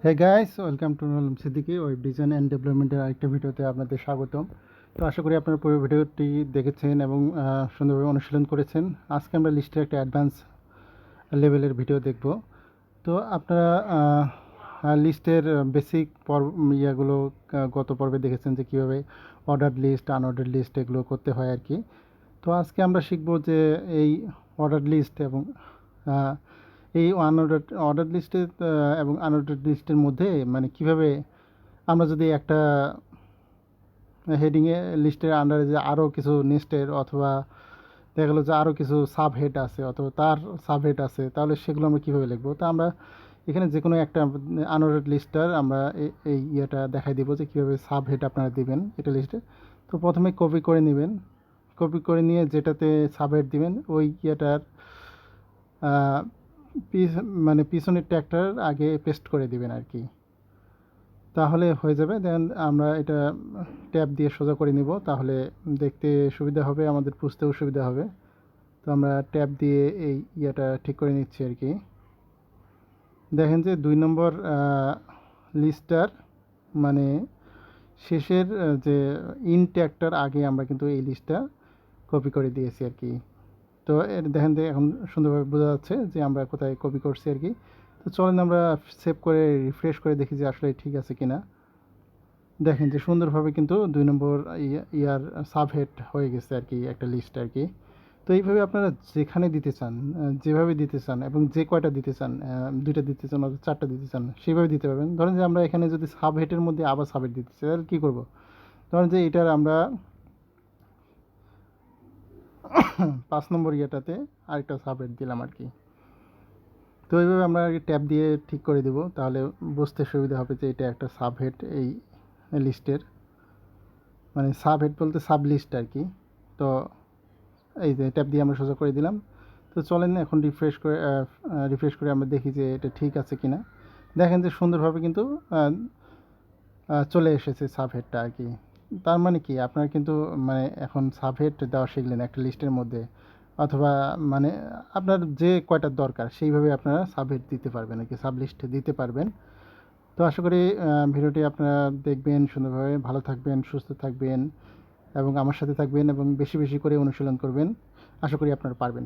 Hey guys, welcome to Siddiqui web design and ডেভেলপমেন্টের আরেকটা ভিডিওতে আপনাদের স্বাগতম। তো আশা করি আপনারা পুরো ভিডিওটি দেখেছেন এবং সুন্দরভাবে অনুশীলন করেছেন। আজকে আমরা লিস্টের একটা অ্যাডভান্স লেভেলের ভিডিও দেখব। তো আপনারা লিস্টের বেসিক ইয়েগুলো গত পর্বে দেখেছেন যে কীভাবে অর্ডার লিস্ট, আনঅর্ডার লিস্ট এগুলো করতে হয় আর কি। তো আজকে আমরা শিখব যে এই অর্ডার লিস্ট এবং এই অর্ডার লিস্টের এবং আনঅর্ডার লিস্টের মধ্যে মানে কিভাবে আমরা যদি একটা হেডিংয়ে লিস্টের আন্ডারে যে আরও কিছু নেস্টের অথবা দেখা গেলো যে আরও কিছু সাব হেড আছে অথবা তার সাব হেড আছে, তাহলে সেগুলো আমরা কীভাবে লিখবো। তা আমরা এখানে যে কোনো একটা আনঅর্ডার লিস্টার আমরা এই ইয়েটা দেখাই দিব যে কীভাবে সাব হেড আপনারা দিবেন এটা লিস্টে। তো প্রথমে কপি করে নেবেন, কপি করে নিয়ে যেটাতে সাব হেড দিবেন ওই ইয়েটার মানে পিছনের ট্যাগটার আগে পেস্ট করে দিবেন আর কি, তাহলে হয়ে যাবে। দেন আমরা এটা ট্যাব দিয়ে সোজা করে নিব, তাহলে দেখতে সুবিধা হবে, আমাদের বুঝতেও সুবিধা হবে। তো আমরা ট্যাব দিয়ে এই ইয়েটা ঠিক করে নিচ্ছি আর কি। দেখেন যে 2 নম্বর লিস্টার মানে শেষের যে ইন ট্যাগটার আগে আমরা কিন্তু এই লিস্টটা কপি করে দিয়েছি আর কি। তো দেখেন যে এখন সুন্দরভাবে বোঝা যাচ্ছে যে আমরা কোথায় কপি করছি আর কি। তো চলেন আমরা সেভ করে রিফ্রেশ করে দেখি যে আসলে ঠিক আছে কিনা। দেখেন যে সুন্দরভাবে কিন্তু 2 নম্বর ইয়ার সাবহেড হয়ে গেছে আর কি, একটা লিস্ট আর কি। তো এইভাবে আপনারা যেখানে দিতে চান, যেভাবে দিতে চান এবং যে কয়টা দিতে চান, 2টা দিতে চান অথবা 4টা দিতে চান, সেভাবে দিতে পারবেন। ধরেন যে আমরা এখানে যদি সাবহেডের মধ্যে আবার সাবহেড দিতে চাই তাহলে কী করব। ধরেন যে এটার আমরা 5 নম্বর ইয়েটাতে আরেকটা সাবহেড দিলাম আর কি। তো এইভাবে আমরা ট্যাব দিয়ে ঠিক করে দেব, তাহলে বুঝতে সুবিধা হবে যে এটা একটা সাবহেড এই লিস্টের, মানে সাবহেড বলতে সাব লিস্ট আর কি। তো এই যে ট্যাব দিয়ে আমরা সোজা করে দিলাম। তো চলেন এখন রিফ্রেশ করে আমরা দেখি যে এটা ঠিক আছে কিনা। দেখেন যে সুন্দরভাবে কিন্তু চলে এসেছে সাবহেডটা আর কি। তার মানে কি, আপনারা কিন্তু মানে এখন সাবহেড দেওয়া শিখলেন একটা লিস্টের মধ্যে, অথবা মানে আপনার যে কয়টার দরকার সেইভাবে আপনারা সাবহেড দিতে পারবেন আর কি, সাব লিস্ট দিতে পারবেন। তো আশা করি ভিডিওটি আপনারা দেখবেন, সুন্দরভাবে ভালো থাকবেন, সুস্থ থাকবেন এবং আমার সাথে থাকবেন এবং বেশি বেশি করে অনুশীলন করবেন। আশা করি আপনারা পারবেন।